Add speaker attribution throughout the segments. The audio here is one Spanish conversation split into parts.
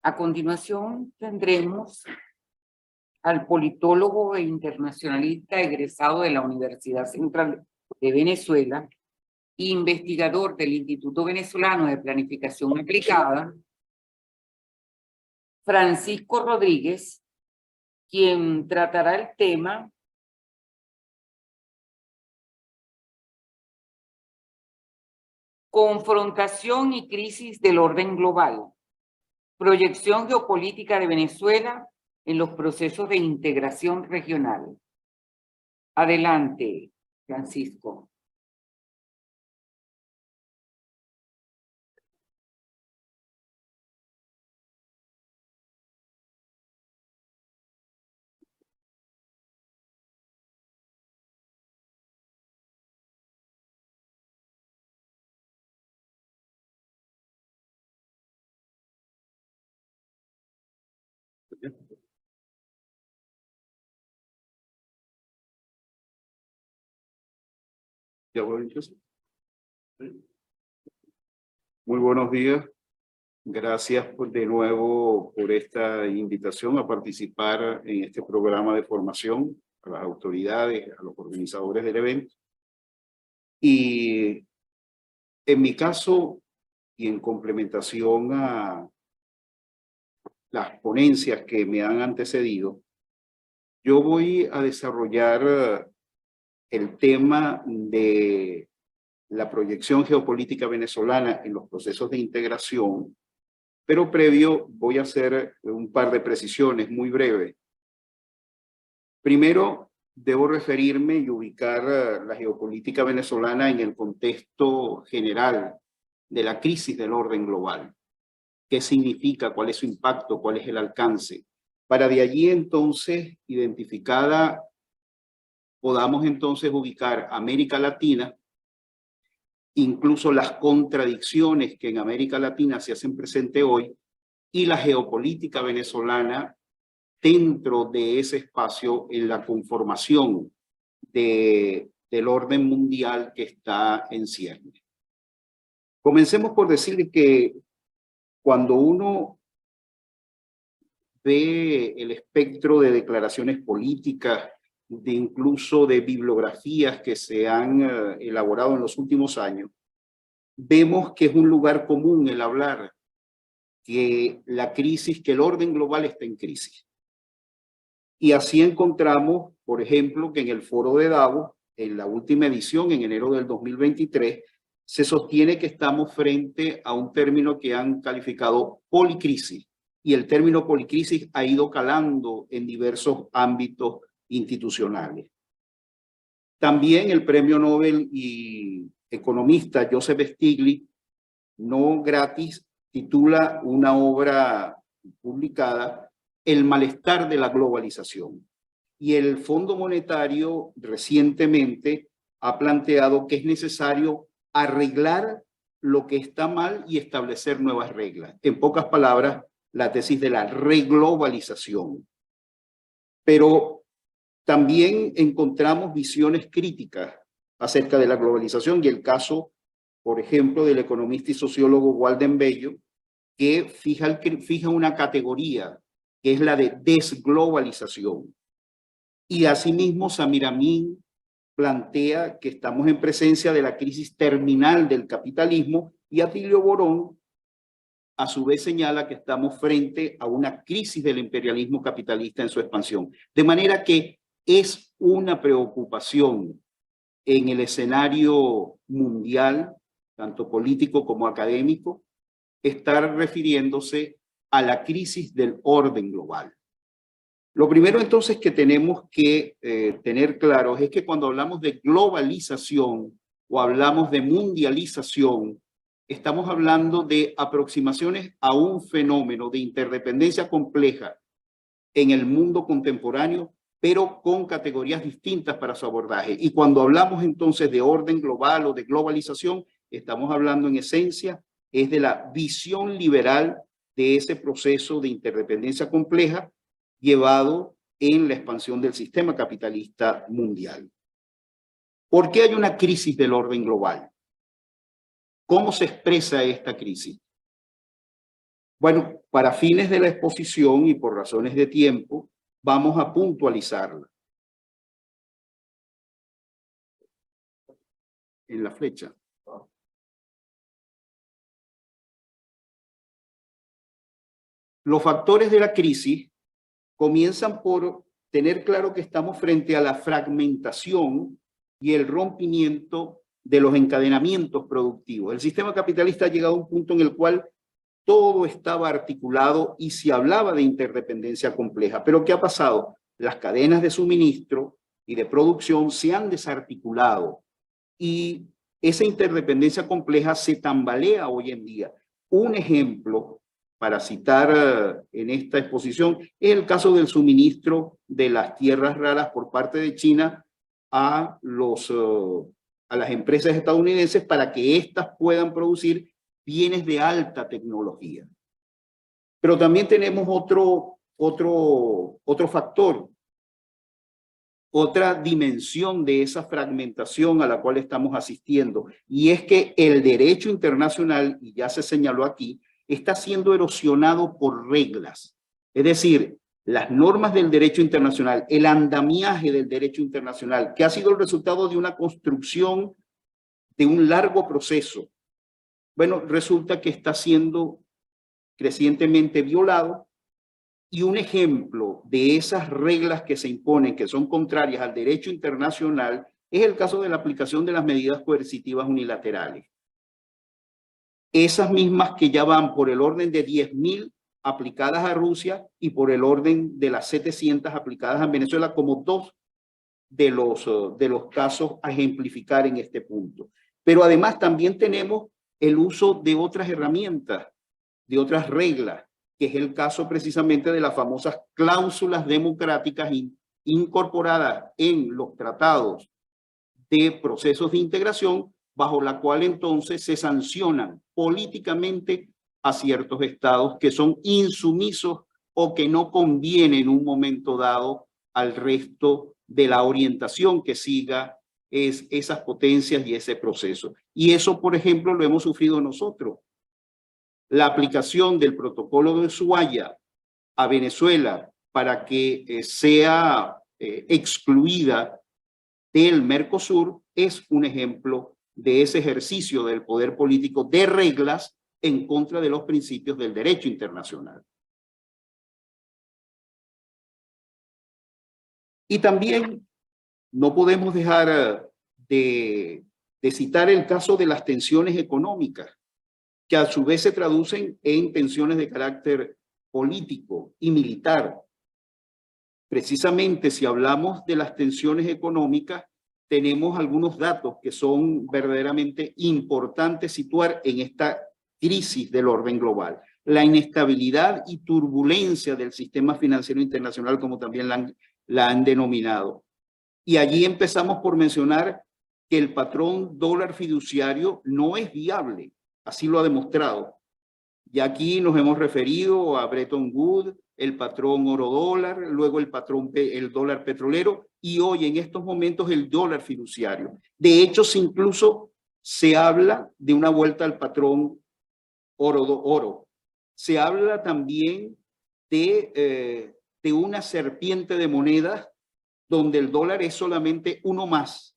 Speaker 1: A continuación tendremos al politólogo e internacionalista egresado de la Universidad Central de Venezuela, investigador del Instituto Venezolano de Planificación Aplicada, Francisco Rodríguez, quien tratará el tema confrontación y crisis del orden global, proyección geopolítica de Venezuela en los procesos de integración regional. Adelante, Francisco.
Speaker 2: ¿Ya voy entonces? Muy buenos días. Gracias de nuevo por esta invitación a participar en este programa de formación a las autoridades, a los organizadores del evento. Y en mi caso, y en complementación a las ponencias que me han antecedido, yo voy a desarrollar el tema de la proyección geopolítica venezolana en los procesos de integración, pero previo voy a hacer un par de precisiones muy breves. Primero, debo referirme y ubicar la geopolítica venezolana en el contexto general de la crisis del orden global. ¿Qué significa? ¿Cuál es su impacto? ¿Cuál es el alcance? Para de allí entonces, identificada, podamos entonces ubicar América Latina, incluso las contradicciones que en América Latina se hacen presente hoy, y la geopolítica venezolana dentro de ese espacio en la conformación del orden mundial que está en ciernes. Comencemos por decir que cuando uno ve el espectro de declaraciones políticas, de incluso de bibliografías que se han elaborado en los últimos años, vemos que es un lugar común el hablar que la crisis, que el orden global está en crisis. Y así encontramos, por ejemplo, que en el foro de Davos, en la última edición, en enero del 2023, se sostiene que estamos frente a un término que han calificado policrisis, y el término policrisis ha ido calando en diversos ámbitos institucionales. También el premio Nobel y economista Joseph Stiglitz, no gratis, titula una obra publicada El malestar de la globalización. Y el Fondo Monetario recientemente ha planteado que es necesario arreglar lo que está mal y establecer nuevas reglas. En pocas palabras, la tesis de la reglobalización. Pero también encontramos visiones críticas acerca de la globalización y el caso, por ejemplo, del economista y sociólogo Walden Bello, que fija una categoría que es la de desglobalización. Y asimismo, Samir Amin plantea que estamos en presencia de la crisis terminal del capitalismo, y Atilio Borón a su vez señala que estamos frente a una crisis del imperialismo capitalista en su expansión. De manera que es una preocupación en el escenario mundial, tanto político como académico, estar refiriéndose a la crisis del orden global. Lo primero entonces que tenemos que tener claro es que cuando hablamos de globalización o hablamos de mundialización, estamos hablando de aproximaciones a un fenómeno de interdependencia compleja en el mundo contemporáneo, pero con categorías distintas para su abordaje. Y cuando hablamos entonces de orden global o de globalización, estamos hablando en esencia es de la visión liberal de ese proceso de interdependencia compleja llevado en la expansión del sistema capitalista mundial. ¿Por qué hay una crisis del orden global? ¿Cómo se expresa esta crisis? Bueno, Para fines de la exposición y por razones de tiempo, vamos a puntualizarla en la flecha. Los factores de la crisis comienzan por tener claro que estamos frente a la fragmentación y el rompimiento de los encadenamientos productivos. El sistema capitalista ha llegado a un punto en el cual todo estaba articulado y se hablaba de interdependencia compleja. Pero ¿qué ha pasado? Las cadenas de suministro y de producción se han desarticulado y esa interdependencia compleja se tambalea hoy en día. Un ejemplo, para citar en esta exposición, es el caso del suministro de las tierras raras por parte de China a las empresas estadounidenses para que éstas puedan producir bienes de alta tecnología. Pero también tenemos otro factor, otra dimensión de esa fragmentación a la cual estamos asistiendo, y es que el derecho internacional, y ya se señaló aquí, está siendo erosionado por reglas. Es decir, las normas del derecho internacional, el andamiaje del derecho internacional, que ha sido el resultado de una construcción de un largo proceso. Bueno, resulta que está siendo crecientemente violado, y un ejemplo de esas reglas que se imponen, que son contrarias al derecho internacional, es el caso de la aplicación de las medidas coercitivas unilaterales. Esas mismas que ya van por el orden de 10.000 aplicadas a Rusia y por el orden de las 700 aplicadas a Venezuela, como dos de los casos a ejemplificar en este punto. Pero además también tenemos el uso de otras herramientas, de otras reglas, que es el caso precisamente de las famosas cláusulas democráticas incorporadas en los tratados de procesos de integración, bajo la cual entonces se sancionan políticamente a ciertos estados que son insumisos o que no convienen en un momento dado al resto de la orientación que siga esas potencias y ese proceso. Y eso, por ejemplo, lo hemos sufrido nosotros. La aplicación del protocolo de Ushuaia a Venezuela para que sea excluida del Mercosur es un ejemplo de ese ejercicio del poder político de reglas en contra de los principios del derecho internacional. Y también no podemos dejar de citar el caso de las tensiones económicas, que a su vez se traducen en tensiones de carácter político y militar. Precisamente si hablamos de las tensiones económicas, tenemos algunos datos que son verdaderamente importantes situar en esta crisis del orden global. La inestabilidad y turbulencia del sistema financiero internacional, como también la han denominado. Y allí empezamos por mencionar que el patrón dólar fiduciario no es viable. Así lo ha demostrado. Ya aquí nos hemos referido a Bretton Woods, el patrón oro-dólar, luego el dólar petrolero y hoy en estos momentos el dólar fiduciario. De hecho, incluso se habla de una vuelta al patrón oro-oro. Se habla también de una serpiente de monedas donde el dólar es solamente uno más.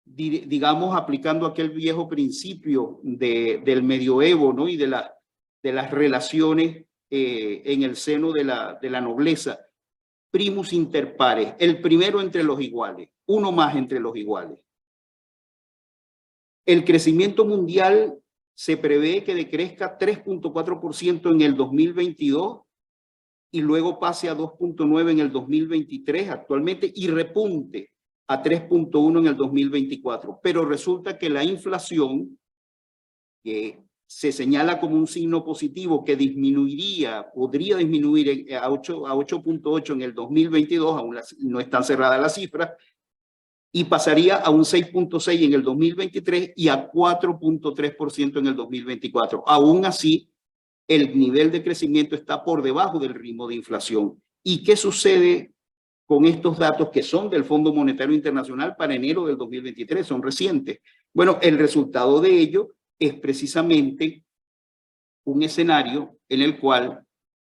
Speaker 2: Digamos, aplicando aquel viejo principio del medioevo, ¿no? Y de las relaciones en el seno de la nobleza. Primus inter pares, el primero entre los iguales, uno más entre los iguales. El crecimiento mundial se prevé que decrezca 3.4% en el 2022 y luego pase a 2.9% en el 2023 actualmente y repunte a 3.1 en el 2024. Pero resulta que la inflación, que se señala como un signo positivo que podría disminuir a 8.8 en el 2022, aún no están cerradas las cifras, y pasaría a un 6.6 en el 2023 y a 4.3% en el 2024. Aún así, el nivel de crecimiento está por debajo del ritmo de inflación. ¿Y qué sucede con estos datos que son del Fondo Monetario Internacional para enero del 2023? Son recientes. Bueno, el resultado de ello es precisamente un escenario en el cual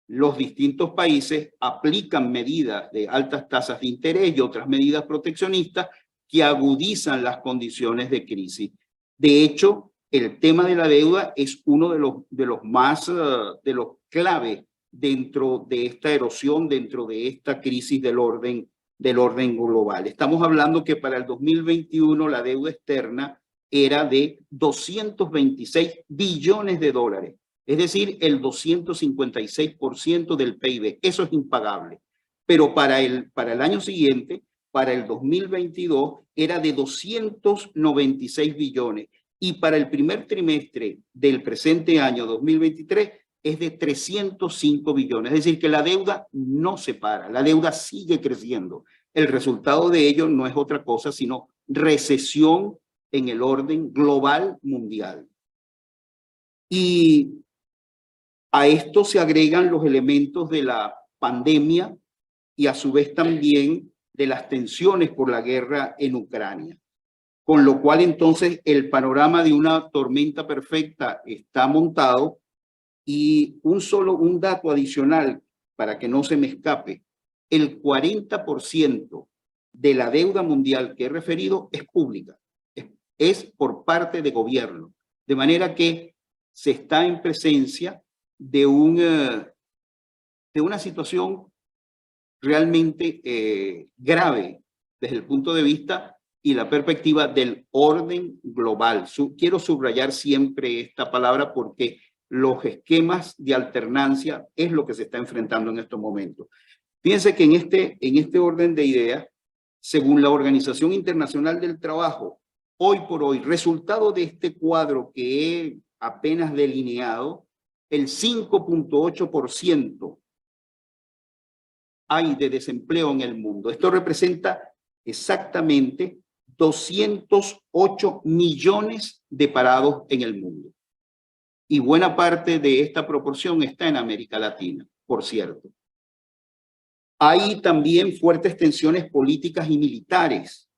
Speaker 2: los distintos países aplican medidas de altas tasas de interés y otras medidas proteccionistas que agudizan las condiciones de crisis. De hecho, el tema de la deuda es uno de los más, de los clave dentro de esta erosión, dentro de esta crisis del orden global. Estamos hablando que para el 2021 la deuda externa era de 226 billones de dólares, es decir, el 256% del PIB. Eso es impagable. Pero para el año siguiente, para el 2022, era de 296 billones. Y para el primer trimestre del presente año 2023 es de 305 billones. Es decir, que la deuda no se para, la deuda sigue creciendo. El resultado de ello no es otra cosa sino recesión en el orden global mundial. Y a esto se agregan los elementos de la pandemia y a su vez también de las tensiones por la guerra en Ucrania. Con lo cual entonces el panorama de una tormenta perfecta está montado y un dato adicional para que no se me escape, el 40% de la deuda mundial que he referido es pública, es por parte de gobierno, de manera que se está en presencia de una situación realmente grave desde el punto de vista y la perspectiva del orden global. Quiero subrayar siempre esta palabra porque los esquemas de alternancia es lo que se está enfrentando en estos momentos. Fíjense que en este orden de ideas, según la Organización Internacional del Trabajo, hoy por hoy, resultado de este cuadro que he apenas delineado, el 5.8% hay de desempleo en el mundo. Esto representa exactamente 208 millones de parados en el mundo. Y buena parte de esta proporción está en América Latina, por cierto. Hay también fuertes tensiones políticas y militares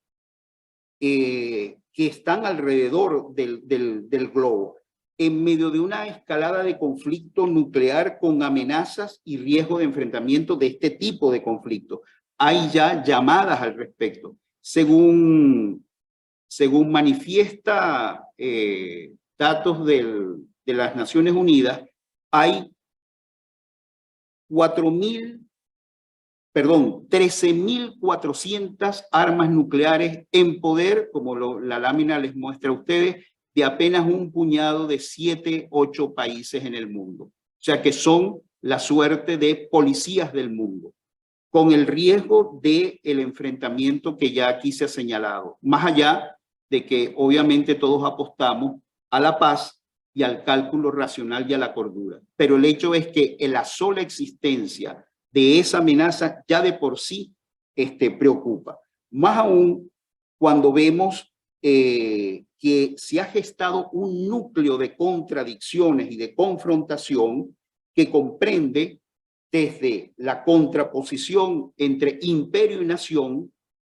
Speaker 2: que están alrededor del globo, en medio de una escalada de conflicto nuclear con amenazas y riesgo de enfrentamiento de este tipo de conflicto. Hay ya llamadas al respecto. Según manifiesta datos de las Naciones Unidas, hay 13.400 armas nucleares en poder, como la lámina les muestra a ustedes, de apenas un puñado de 7, 8 países en el mundo. O sea que son la suerte de policías del mundo, con el riesgo del enfrentamiento que ya aquí se ha señalado, más allá de que obviamente todos apostamos a la paz y al cálculo racional y a la cordura. Pero el hecho es que en la sola existencia de esa amenaza ya de por sí preocupa. Más aún cuando vemos que se ha gestado un núcleo de contradicciones y de confrontación que comprende desde la contraposición entre imperio y nación,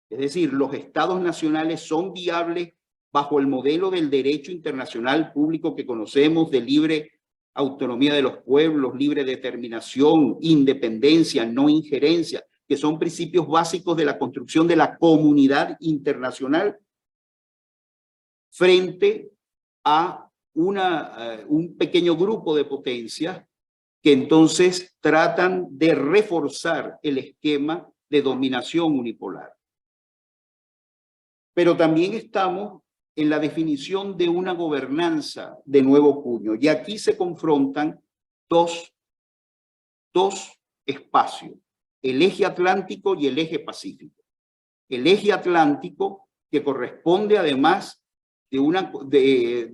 Speaker 2: es decir, los estados nacionales son viables bajo el modelo del derecho internacional público que conocemos, de libre autonomía de los pueblos, libre determinación, independencia, no injerencia, que son principios básicos de la construcción de la comunidad internacional, frente a un pequeño grupo de potencias que entonces tratan de reforzar el esquema de dominación unipolar. Pero también estamos en la definición de una gobernanza de nuevo cuño, y aquí se confrontan dos espacios, el eje atlántico y el eje pacífico. El eje atlántico, que corresponde además y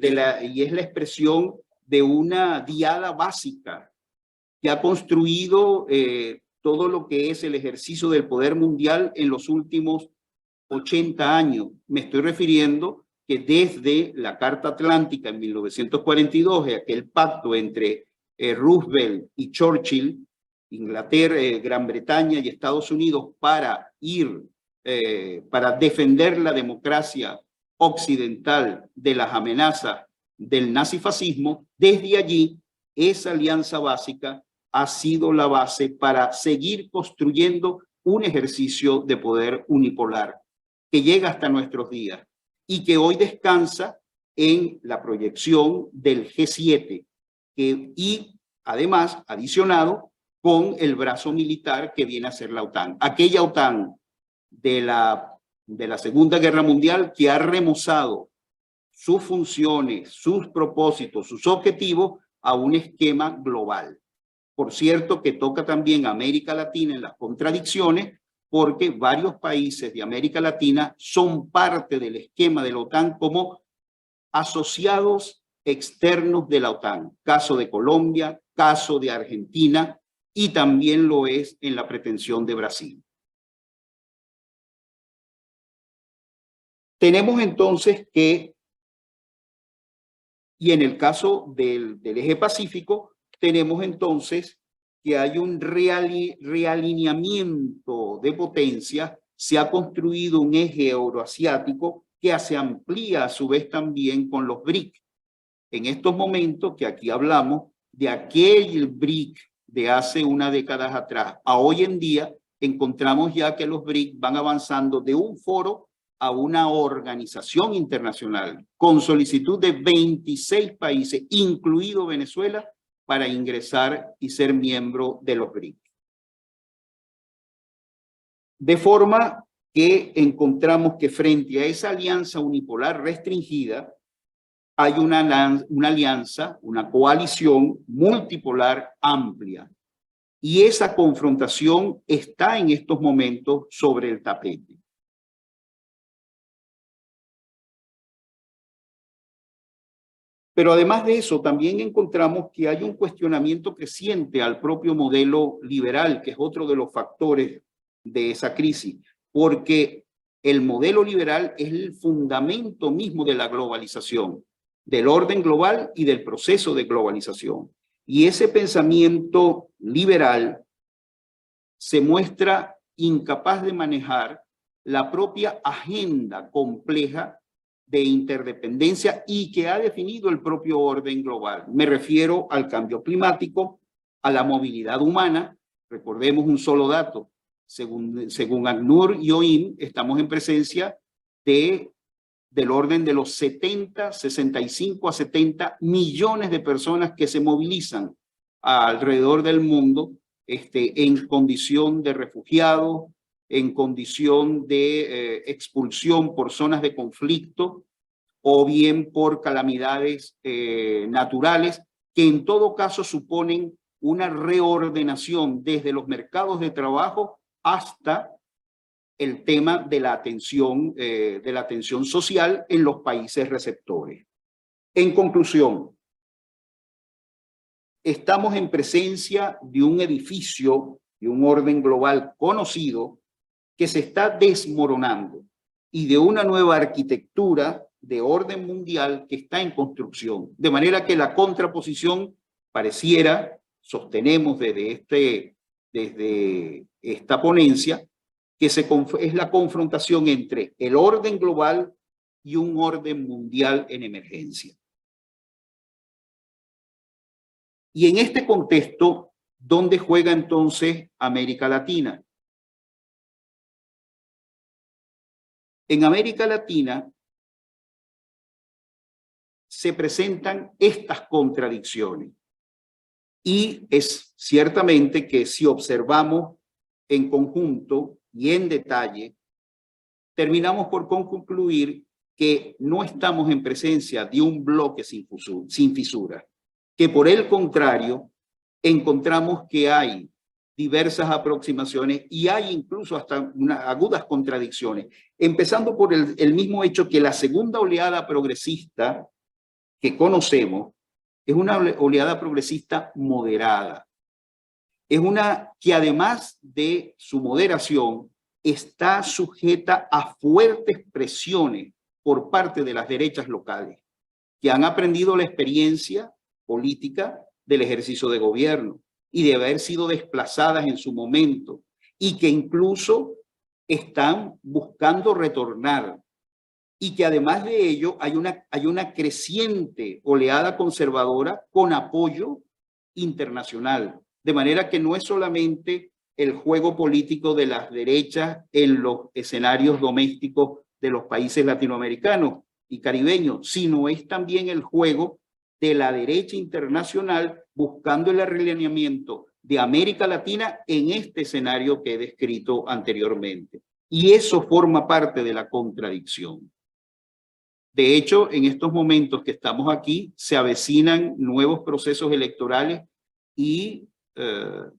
Speaker 2: es la expresión de una diada básica que ha construido todo lo que es el ejercicio del poder mundial en los últimos 80 años. Me estoy refiriendo que desde la Carta Atlántica en 1942, aquel pacto entre Roosevelt y Churchill, Inglaterra, Gran Bretaña y Estados Unidos, para defender la democracia occidental de las amenazas del nazifascismo, desde allí esa alianza básica ha sido la base para seguir construyendo un ejercicio de poder unipolar que llega hasta nuestros días y que hoy descansa en la proyección del G7 y además adicionado con el brazo militar que viene a ser la OTAN. Aquella OTAN de la Segunda Guerra Mundial que ha remozado sus funciones, sus propósitos, sus objetivos a un esquema global. Por cierto, que toca también a América Latina en las contradicciones, porque varios países de América Latina son parte del esquema de la OTAN como asociados externos de la OTAN. Caso de Colombia, caso de Argentina y también lo es en la pretensión de Brasil. Tenemos entonces que, y en el caso del eje Pacífico, tenemos entonces que hay un realineamiento de potencia, se ha construido un eje euroasiático que se amplía a su vez también con los BRIC. En estos momentos que aquí hablamos de aquel BRIC de hace una década atrás, a hoy en día encontramos ya que los BRIC van avanzando de un foro a una organización internacional con solicitud de 26 países, incluido Venezuela, para ingresar y ser miembro de los BRIC. De forma que encontramos que frente a esa alianza unipolar restringida, hay una alianza, una coalición multipolar amplia. Y esa confrontación está en estos momentos sobre el tapete. Pero además de eso, también encontramos que hay un cuestionamiento creciente al propio modelo liberal, que es otro de los factores de esa crisis, porque el modelo liberal es el fundamento mismo de la globalización, del orden global y del proceso de globalización. Y ese pensamiento liberal se muestra incapaz de manejar la propia agenda compleja de interdependencia y que ha definido el propio orden global. Me refiero al cambio climático, a la movilidad humana. Recordemos un solo dato. Según ACNUR y OIM, estamos en presencia del orden de los 65 a 70 millones de personas que se movilizan alrededor del mundo en condición de refugiados, en condición de expulsión por zonas de conflicto o bien por calamidades naturales, que en todo caso suponen una reordenación desde los mercados de trabajo hasta el tema de la atención social en los países receptores. En conclusión, estamos en presencia de un edificio, de un orden global conocido, que se está desmoronando y de una nueva arquitectura de orden mundial que está en construcción. De manera que la contraposición pareciera, sostenemos desde esta ponencia, que es la confrontación entre el orden global y un orden mundial en emergencia. Y en este contexto, ¿dónde juega entonces América Latina? En América Latina se presentan estas contradicciones y es ciertamente que si observamos en conjunto y en detalle, terminamos por concluir que no estamos en presencia de un bloque sin fisura, que por el contrario encontramos que hay diversas aproximaciones y hay incluso hasta agudas contradicciones, empezando por el mismo hecho que la segunda oleada progresista que conocemos es una oleada progresista moderada. Es una que además de su moderación está sujeta a fuertes presiones por parte de las derechas locales, que han aprendido la experiencia política del ejercicio de gobierno y de haber sido desplazadas en su momento y que incluso están buscando retornar y que además de ello hay una creciente oleada conservadora con apoyo internacional. De manera que no es solamente el juego político de las derechas en los escenarios domésticos de los países latinoamericanos y caribeños, sino es también el juego de la derecha internacional buscando el alineamiento de América Latina en este escenario que he descrito anteriormente. Y eso forma parte de la contradicción. De hecho, en estos momentos que estamos aquí, se avecinan nuevos procesos electorales y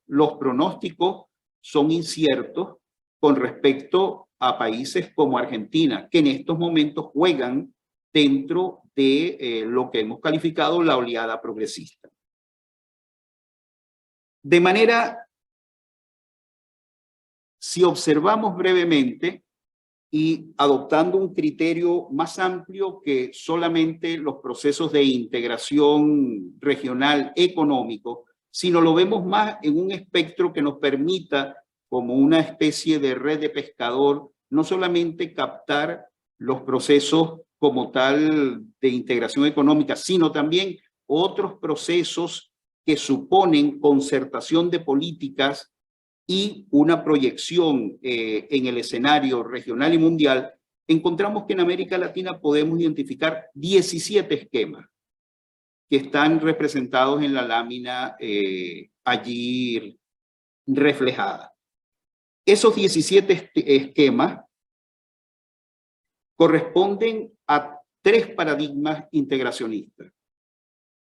Speaker 2: los pronósticos son inciertos con respecto a países como Argentina, que en estos momentos juegan dentro de lo que hemos calificado la oleada progresista. De manera, si observamos brevemente y adoptando un criterio más amplio que solamente los procesos de integración regional económico, sino lo vemos más en un espectro que nos permita, como una especie de red de pescador, no solamente captar los procesos como tal de integración económica, sino también otros procesos que suponen concertación de políticas y una proyección en el escenario regional y mundial. Encontramos que en América Latina podemos identificar 17 esquemas que están representados en la lámina allí reflejada. Esos 17 esquemas corresponden a 3 paradigmas integracionistas.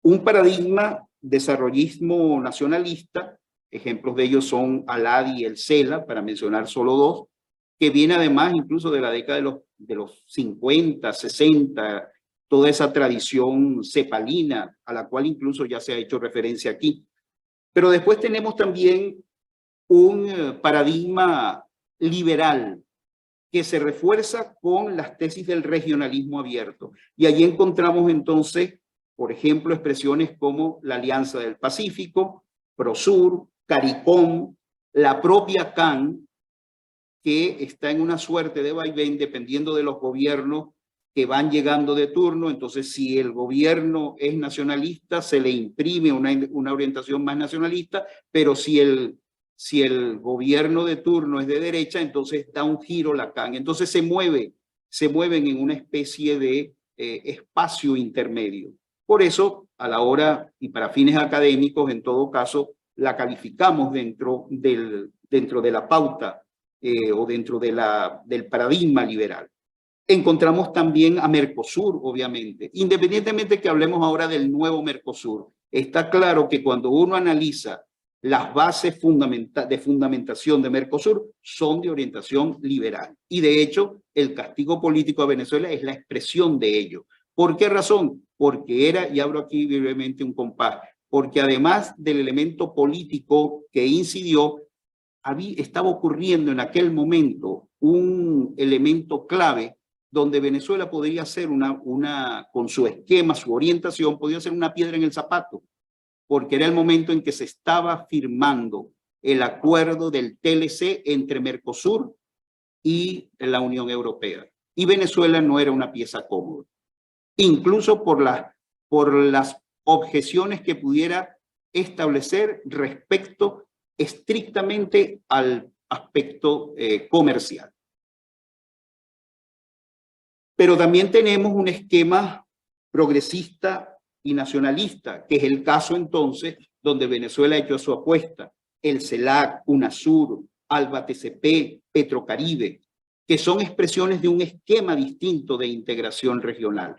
Speaker 2: Un paradigma desarrollismo nacionalista, ejemplos de ellos son ALAD y el CELA, para mencionar solo 2, que viene además incluso de la década de los 50, 60, toda esa tradición cepalina, a la cual incluso ya se ha hecho referencia aquí. Pero después tenemos también un paradigma liberal que se refuerza con las tesis del regionalismo abierto. Y allí encontramos entonces, por ejemplo, expresiones como la Alianza del Pacífico, PROSUR, CARICOM, la propia CAN, que está en una suerte de vaivén dependiendo de los gobiernos que van llegando de turno. Entonces, si el gobierno es nacionalista, se le imprime una orientación más nacionalista, pero si el gobierno de turno es de derecha, entonces da un giro la CAN. Entonces se mueven en una especie de espacio intermedio. Por eso, a la hora y para fines académicos, en todo caso, la calificamos dentro de la pauta o dentro del paradigma liberal. Encontramos también a Mercosur, obviamente. Independientemente que hablemos ahora del nuevo Mercosur, está claro que cuando uno analiza las bases de fundamentación de Mercosur son de orientación liberal. Y de hecho, el castigo político a Venezuela es la expresión de ello. ¿Por qué razón? Porque era, y abro aquí brevemente un compás, porque además del elemento político que incidió, estaba ocurriendo en aquel momento un elemento clave donde Venezuela podría ser con su esquema, su orientación, podría ser una piedra en el zapato, porque era el momento en que se estaba firmando el acuerdo del TLC entre Mercosur y la Unión Europea. Y Venezuela no era una pieza cómoda, incluso por las objeciones que pudiera establecer respecto estrictamente al aspecto comercial. Pero también tenemos un esquema progresista y nacionalista, que es el caso entonces donde Venezuela ha hecho su apuesta, el CELAC, UNASUR, ALBA TCP, Petrocaribe, que son expresiones de un esquema distinto de integración regional.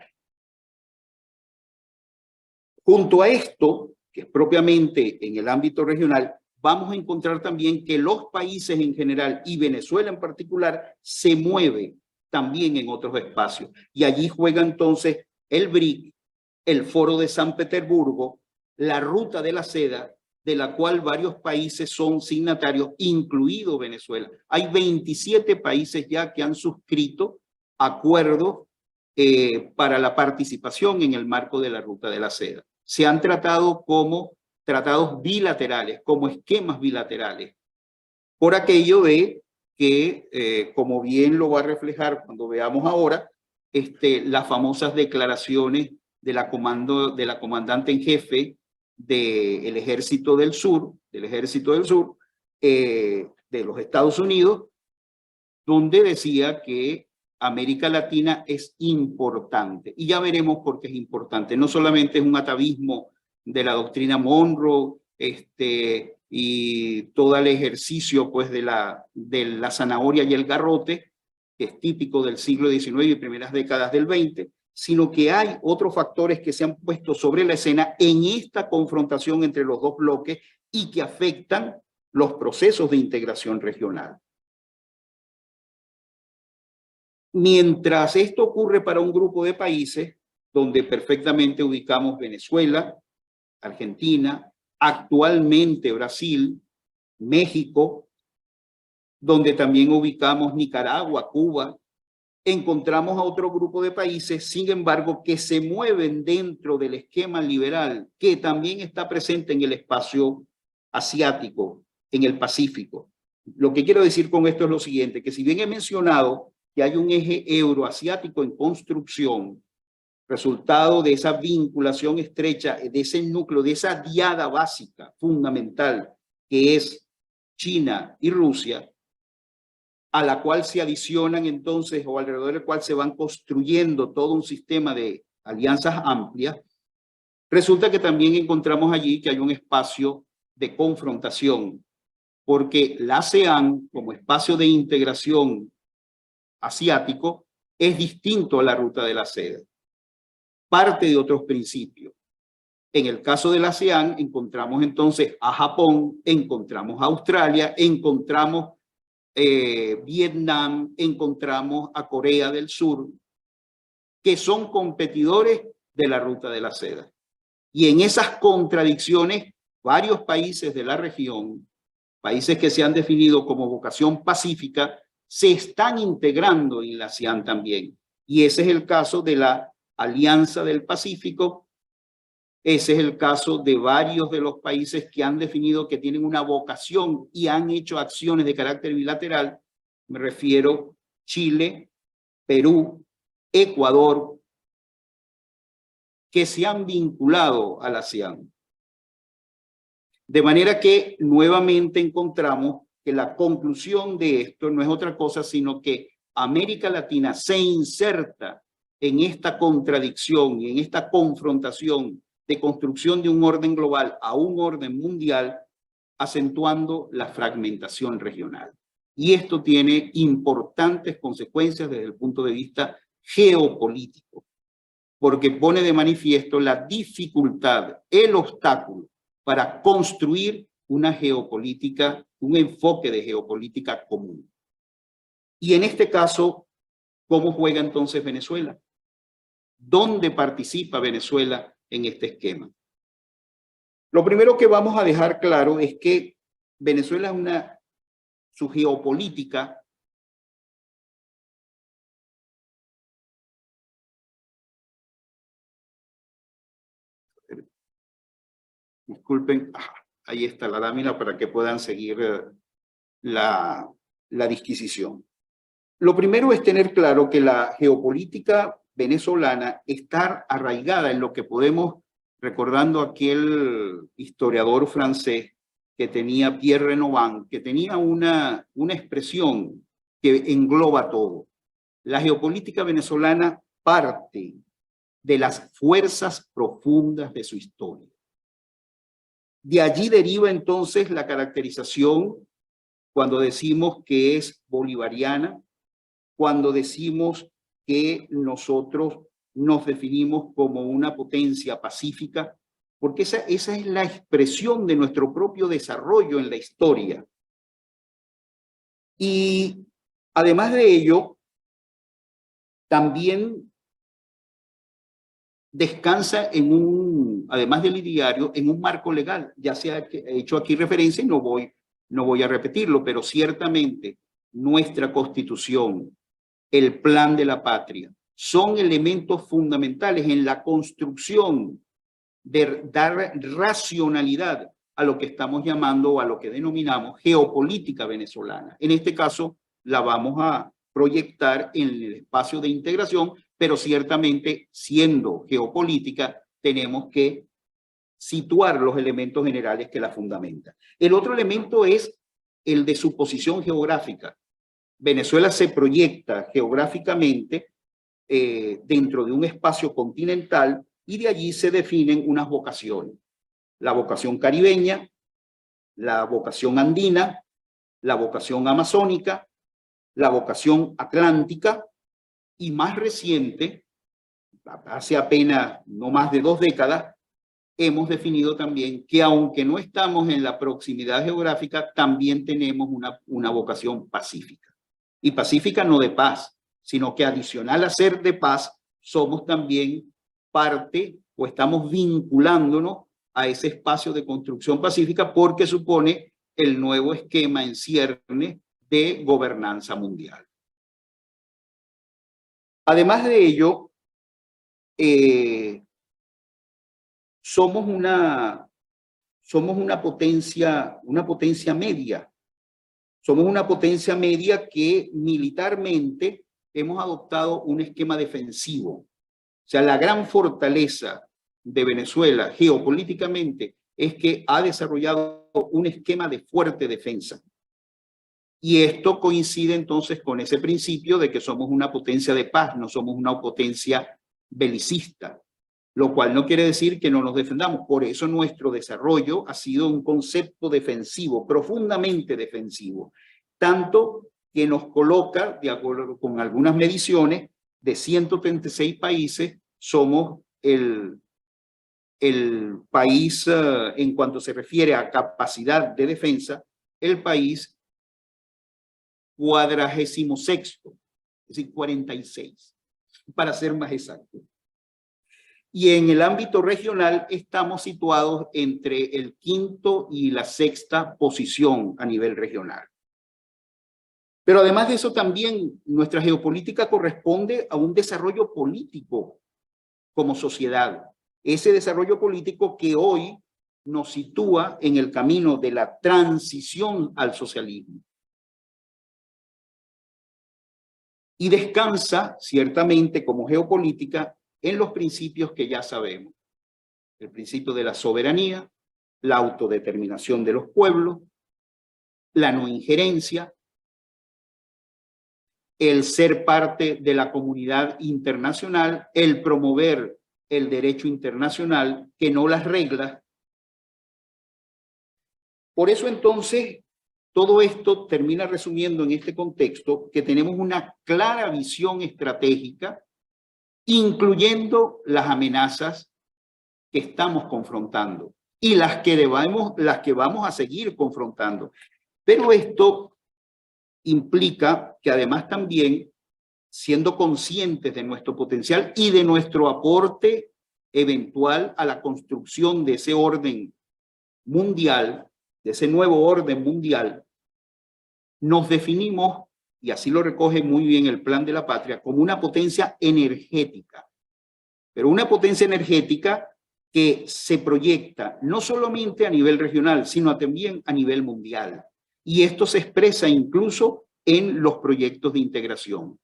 Speaker 2: Junto a esto, que es propiamente en el ámbito regional, vamos a encontrar también que los países en general y Venezuela en particular se mueve también en otros espacios. Y allí juega entonces el BRIC, el Foro de San Petersburgo, la Ruta de la Seda, de la cual varios países son signatarios, incluido Venezuela. Hay 27 países ya que han suscrito acuerdos para la participación en el marco de la Ruta de la Seda. Se han tratado como tratados bilaterales, como esquemas bilaterales, por aquello de que, como bien lo va a reflejar cuando veamos ahora, las famosas declaraciones de la comandante en jefe del Ejército del Sur, de los Estados Unidos, donde decía que América Latina es importante. Y ya veremos por qué es importante. No solamente es un atavismo de la doctrina Monroe, y todo el ejercicio pues, de la zanahoria y el garrote, que es típico del siglo XIX y primeras décadas del XX, sino que hay otros factores que se han puesto sobre la escena en esta confrontación entre los dos bloques y que afectan los procesos de integración regional. Mientras esto ocurre para un grupo de países donde perfectamente ubicamos Venezuela, Argentina, actualmente Brasil, México, donde también ubicamos Nicaragua, Cuba, encontramos a otro grupo de países, sin embargo, que se mueven dentro del esquema liberal, que también está presente en el espacio asiático, en el Pacífico. Lo que quiero decir con esto es lo siguiente, que si bien he mencionado que hay un eje euroasiático en construcción, resultado de esa vinculación estrecha, de ese núcleo, de esa diada básica, fundamental, que es China y Rusia, a la cual se adicionan entonces, o alrededor del cual se van construyendo todo un sistema de alianzas amplias, resulta que también encontramos allí que hay un espacio de confrontación, porque la ASEAN, como espacio de integración asiático, es distinto a la ruta de la seda. Parte de otros principios. En el caso de la ASEAN, encontramos entonces a Japón, encontramos a Australia, encontramos Vietnam, encontramos a Corea del Sur, que son competidores de la ruta de la seda. Y en esas contradicciones, varios países de la región, países que se han definido como vocación pacífica, se están integrando en la ASEAN también. Y ese es el caso de la Alianza del Pacífico. Ese es el caso de varios de los países que han definido que tienen una vocación y han hecho acciones de carácter bilateral. Me refiero a Chile, Perú, Ecuador, que se han vinculado a la ASEAN. De manera que nuevamente encontramos que la conclusión de esto no es otra cosa sino que América Latina se inserta en esta contradicción y en esta confrontación de construcción de un orden global a un orden mundial, acentuando la fragmentación regional. Y esto tiene importantes consecuencias desde el punto de vista geopolítico, porque pone de manifiesto la dificultad, el obstáculo para construir una geopolítica, un enfoque de geopolítica común. Y en este caso, ¿cómo juega entonces Venezuela? ¿Dónde participa Venezuela en este esquema? Lo primero que vamos a dejar claro es que Venezuela es su geopolítica disculpen, ahí está la lámina para que puedan seguir la disquisición. Lo primero es tener claro que la geopolítica venezolana está arraigada en lo que podemos, recordando aquel historiador francés que tenía Pierre Renovan, que tenía una expresión que engloba todo. La geopolítica venezolana parte de las fuerzas profundas de su historia. De allí deriva entonces la caracterización cuando decimos que es bolivariana, cuando decimos que nosotros nos definimos como una potencia pacífica, porque esa es la expresión de nuestro propio desarrollo en la historia. Y además de ello, también descansa además del ideario, en un marco legal. Ya se ha hecho aquí referencia y no voy a repetirlo, pero ciertamente nuestra Constitución, el Plan de la Patria, son elementos fundamentales en la construcción de dar racionalidad a lo que estamos llamando o a lo que denominamos geopolítica venezolana. En este caso, la vamos a proyectar en el espacio de integración, pero ciertamente siendo geopolítica, tenemos que situar los elementos generales que la fundamentan. El otro elemento es el de su posición geográfica. Venezuela se proyecta geográficamente dentro de un espacio continental y de allí se definen unas vocaciones. La vocación caribeña, la vocación andina, la vocación amazónica, la vocación atlántica y más reciente, hace apenas no más de 2 décadas, hemos definido también que aunque no estamos en la proximidad geográfica, también tenemos una vocación pacífica. Y pacífica no de paz, sino que adicional a ser de paz, somos también parte o estamos vinculándonos a ese espacio de construcción pacífica porque supone el nuevo esquema en cierne de gobernanza mundial. Además de ello, somos una potencia media. Somos una potencia media que militarmente hemos adoptado un esquema defensivo. O sea, la gran fortaleza de Venezuela geopolíticamente es que ha desarrollado un esquema de fuerte defensa. Y esto coincide entonces con ese principio de que somos una potencia de paz, no somos una potencia belicista, lo cual no quiere decir que no nos defendamos. Por eso nuestro desarrollo ha sido un concepto defensivo, profundamente defensivo, tanto que nos coloca, de acuerdo con algunas mediciones, de 136 países, somos el país, en cuanto se refiere a capacidad de defensa, el país 46º, es decir, 46, para ser más exacto. Y en el ámbito regional estamos situados entre el 5º y la 6ª posición a nivel regional. Pero además de eso también nuestra geopolítica corresponde a un desarrollo político como sociedad. Ese desarrollo político que hoy nos sitúa en el camino de la transición al socialismo. Y descansa ciertamente como geopolítica en los principios que ya sabemos. El principio de la soberanía, la autodeterminación de los pueblos, la no injerencia, el ser parte de la comunidad internacional, el promover el derecho internacional, que no las reglas. Por eso entonces, todo esto termina resumiendo en este contexto que tenemos una clara visión estratégica, incluyendo las amenazas que estamos confrontando y las que vamos a seguir confrontando. Pero esto implica que además también, siendo conscientes de nuestro potencial y de nuestro aporte eventual a la construcción de ese orden mundial, de ese nuevo orden mundial, nos definimos, y así lo recoge muy bien el Plan de la Patria, como una potencia energética. Pero una potencia energética que se proyecta no solamente a nivel regional, sino también a nivel mundial. Y esto se expresa incluso en los proyectos de integración.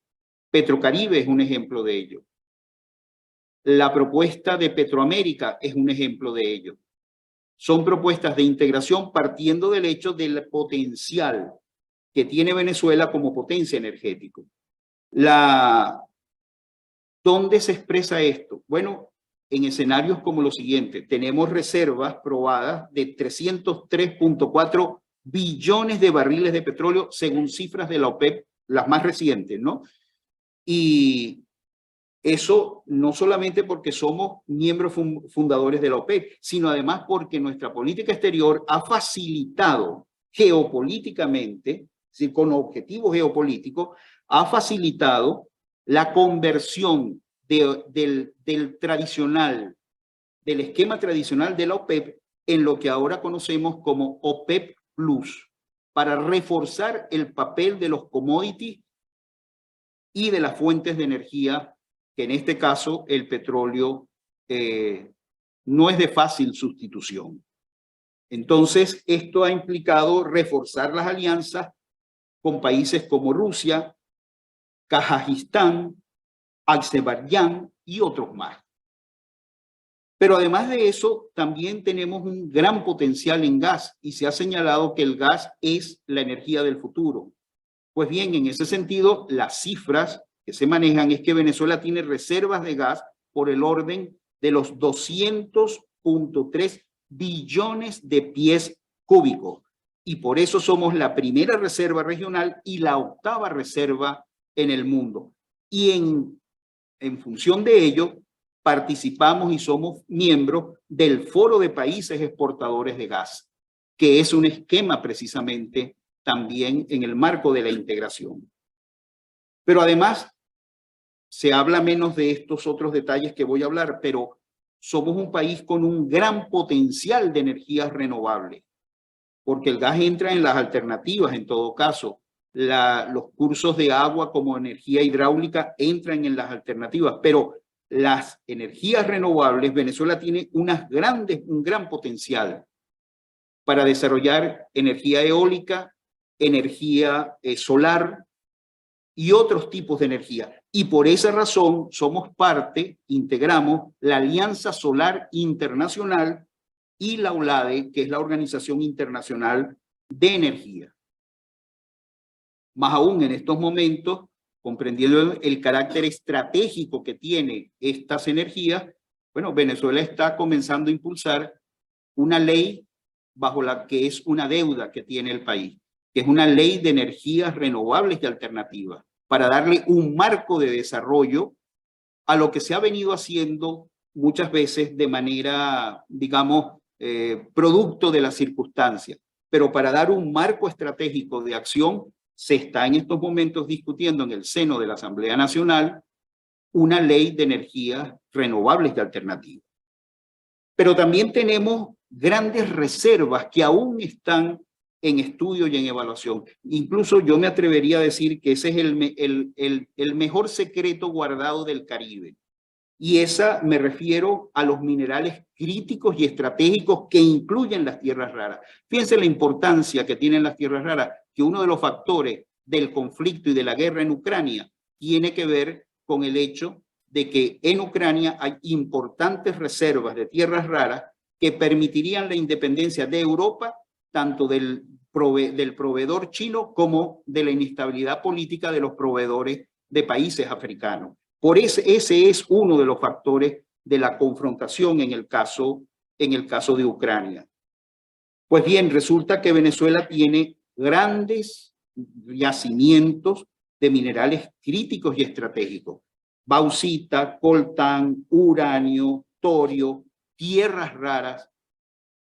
Speaker 2: Petrocaribe es un ejemplo de ello. La propuesta de Petroamérica es un ejemplo de ello. Son propuestas de integración partiendo del hecho del potencial que tiene Venezuela como potencia energética. ¿Dónde se expresa esto? Bueno, en escenarios como lo siguiente. Tenemos reservas probadas de 303.4 billones de barriles de petróleo según cifras de la OPEP, las más recientes, ¿no? Y eso no solamente porque somos miembros fundadores de la OPEP, sino además porque nuestra política exterior ha facilitado geopolíticamente, es decir, con objetivo geopolítico, ha facilitado la conversión del esquema tradicional de la OPEP en lo que ahora conocemos como OPEP Plus, para reforzar el papel de los commodities y de las fuentes de energía, que en este caso el petróleo no es de fácil sustitución. Entonces, esto ha implicado reforzar las alianzas con países como Rusia, Kazajistán, Azerbaiyán y otros más. Pero además de eso, también tenemos un gran potencial en gas y se ha señalado que el gas es la energía del futuro. Pues bien, en ese sentido, las cifras que se manejan es que Venezuela tiene reservas de gas por el orden de los 200.3 billones de pies cúbicos. Y por eso somos la primera reserva regional y la octava reserva en el mundo. Y en función de ello, participamos y somos miembros del Foro de Países Exportadores de Gas, que es un esquema precisamente también en el marco de la integración. Pero además, se habla menos de estos otros detalles que voy a hablar, pero somos un país con un gran potencial de energías renovables, porque el gas entra en las alternativas en todo caso. Los cursos de agua como energía hidráulica entran en las alternativas, pero las energías renovables, Venezuela tiene un gran potencial para desarrollar energía eólica, energía solar y otros tipos de energía. Y por esa razón integramos la Alianza Solar Internacional y la OLADE, que es la Organización Internacional de Energía. Más aún en estos momentos, comprendiendo el carácter estratégico que tiene estas energías, bueno, Venezuela está comenzando a impulsar una ley bajo la que es una deuda que tiene el país, que es una ley de energías renovables y alternativas, para darle un marco de desarrollo a lo que se ha venido haciendo muchas veces de manera, digamos, producto de las circunstancias. Pero para dar un marco estratégico de acción, se está en estos momentos discutiendo en el seno de la Asamblea Nacional una ley de energías renovables y alternativas. Pero también tenemos grandes reservas que aún están en estudio y en evaluación. Incluso yo me atrevería a decir que ese es el mejor secreto guardado del Caribe. Y esa me refiero a los minerales críticos y estratégicos que incluyen las tierras raras. Fíjense la importancia que tienen las tierras raras, que uno de los factores del conflicto y de la guerra en Ucrania tiene que ver con el hecho de que en Ucrania hay importantes reservas de tierras raras que permitirían la independencia de Europa, tanto del proveedor chino como de la inestabilidad política de los proveedores de países africanos. Por ese es uno de los factores de la confrontación en el caso de Ucrania. Pues bien, resulta que Venezuela tiene grandes yacimientos de minerales críticos y estratégicos. Bauxita, coltán, uranio, torio, tierras raras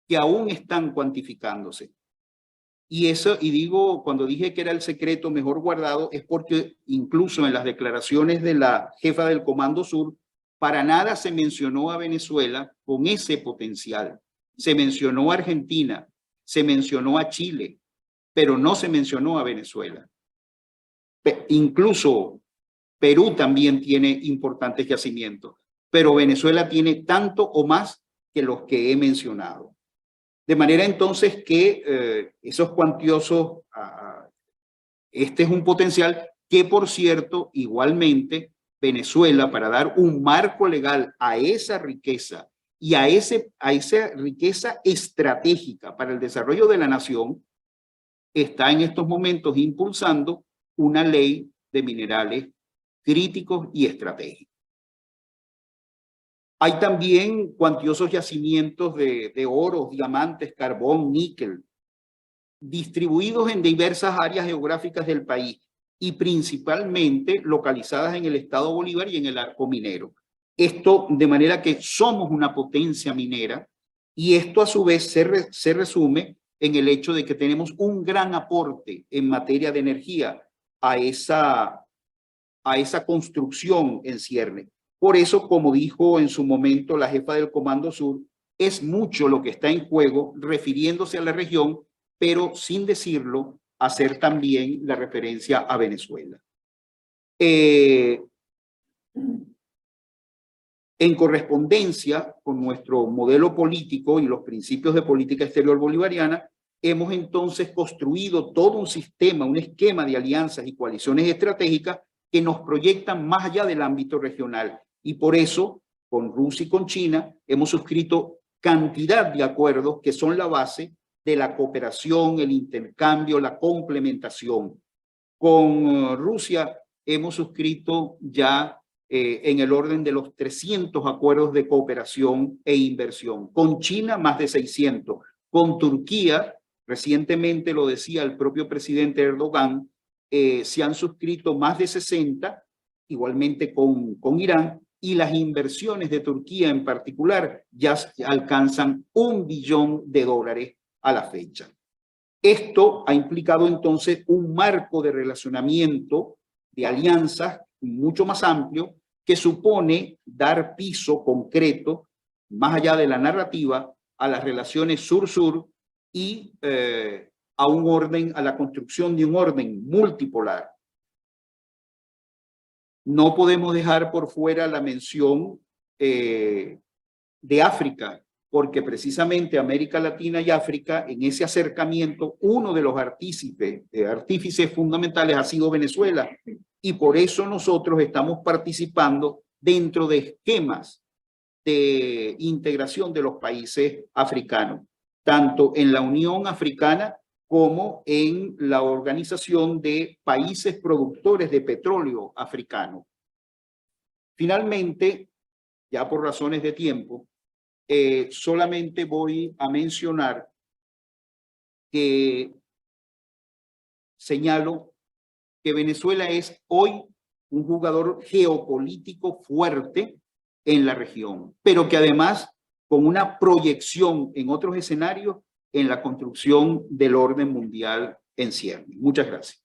Speaker 2: que aún están cuantificándose. Y cuando dije que era el secreto mejor guardado, es porque incluso en las declaraciones de la jefa del Comando Sur, para nada se mencionó a Venezuela con ese potencial. Se mencionó a Argentina, se mencionó a Chile, pero no se mencionó a Venezuela. Incluso Perú también tiene importantes yacimientos, pero Venezuela tiene tanto o más que los que he mencionado. De manera entonces que esos cuantiosos, este es un potencial que, por cierto, igualmente Venezuela, para dar un marco legal a esa riqueza y a esa riqueza estratégica para el desarrollo de la nación, está en estos momentos impulsando una ley de minerales críticos y estratégicos. Hay también cuantiosos yacimientos de oro, diamantes, carbón, níquel, distribuidos en diversas áreas geográficas del país y principalmente localizadas en el estado Bolívar y en el arco minero. Esto de manera que somos una potencia minera y esto a su vez se resume en el hecho de que tenemos un gran aporte en materia de energía a esa construcción en cierne. Por eso, como dijo en su momento la jefa del Comando Sur, es mucho lo que está en juego refiriéndose a la región, pero sin decirlo, hacer también la referencia a Venezuela. En correspondencia con nuestro modelo político y los principios de política exterior bolivariana, hemos entonces construido todo un sistema, un esquema de alianzas y coaliciones estratégicas que nos proyectan más allá del ámbito regional. Y por eso, con Rusia y con China, hemos suscrito cantidad de acuerdos que son la base de la cooperación, el intercambio, la complementación. Con Rusia hemos suscrito ya en el orden de los 300 acuerdos de cooperación e inversión. Con China, más de 600. Con Turquía, recientemente lo decía el propio presidente Erdogan, se han suscrito más de 60, igualmente con Irán, y las inversiones de Turquía en particular ya alcanzan $1 billón a la fecha. Esto ha implicado entonces un marco de relacionamiento, de alianzas mucho más amplio, que supone dar piso concreto, más allá de la narrativa, a las relaciones sur-sur y a la construcción de un orden multipolar. No podemos dejar por fuera la mención de África, porque precisamente América Latina y África, en ese acercamiento, uno de los artífices fundamentales ha sido Venezuela, y por eso nosotros estamos participando dentro de esquemas de integración de los países africanos, tanto en la Unión Africana como en la Organización de Países Productores de Petróleo Africano. Finalmente, ya por razones de tiempo, solamente voy a mencionar que señalo que Venezuela es hoy un jugador geopolítico fuerte en la región, pero que además con una proyección en otros escenarios en la construcción del orden mundial en ciernes. Muchas gracias.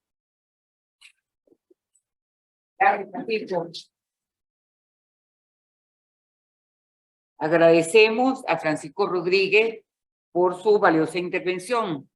Speaker 1: Agradecemos a Francisco Rodríguez por su valiosa intervención.